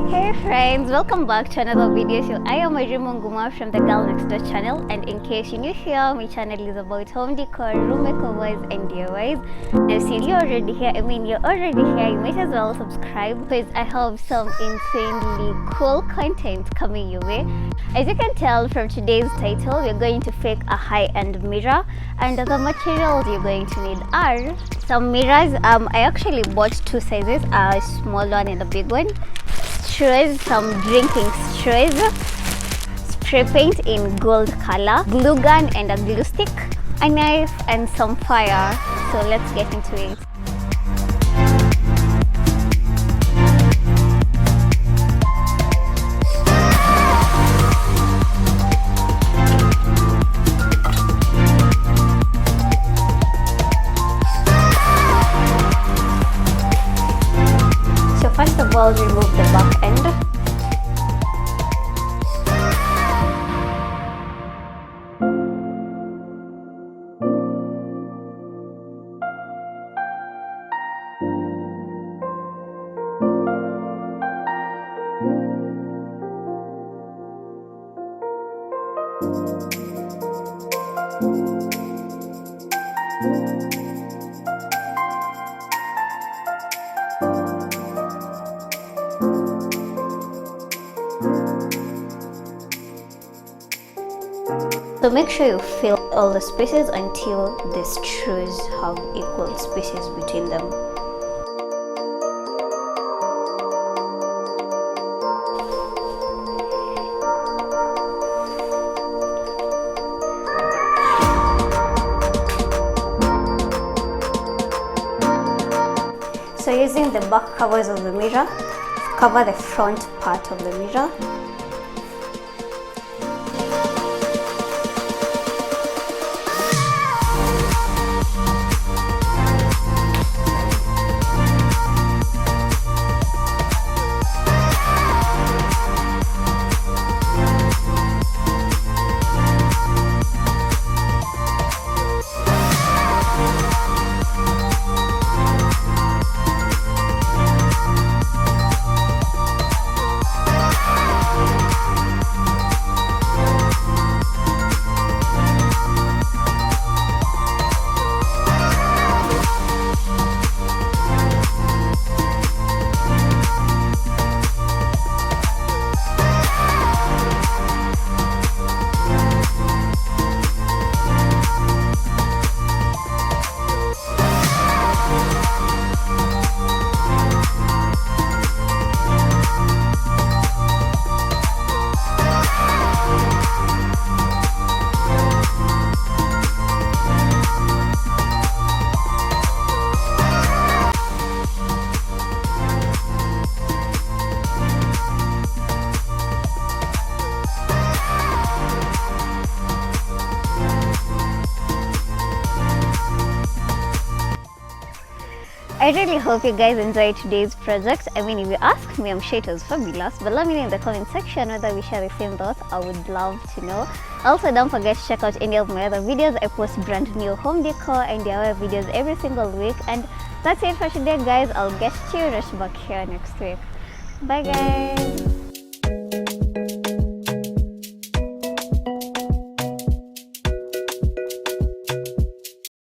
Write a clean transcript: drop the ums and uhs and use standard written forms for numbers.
Hey friends, welcome back to another video. So I am Guma from the Girlnextdoor channel, and in case you're new here, my channel is about home decor, room makeovers and DIYs. Now since you're already here, you're already here, you might as well subscribe because I have some insanely cool content coming your way. As you can tell from today's title, we're going to fake a high-end mirror, and the materials you're going to need are some mirrors. I actually bought two sizes, a small one and a big one. Straws, some drinking straws, spray paint in gold color, glue gun and a glue stick, a knife and some fire. So let's get into it. First of all, remove the back end. So make sure you fill all the spaces until the straws have equal spaces between them. So using the back covers of the mirror, cover the front part of the mirror. I really hope you guys enjoyed today's project. If you ask me, I'm sure it was fabulous, but let me know in the comment section whether we share the same thoughts. I would love to know. Also, don't forget to check out any of my other videos. I post brand new home decor and DIY videos every single week. And that's it for today, guys. I'll get you right back here next week. Bye guys.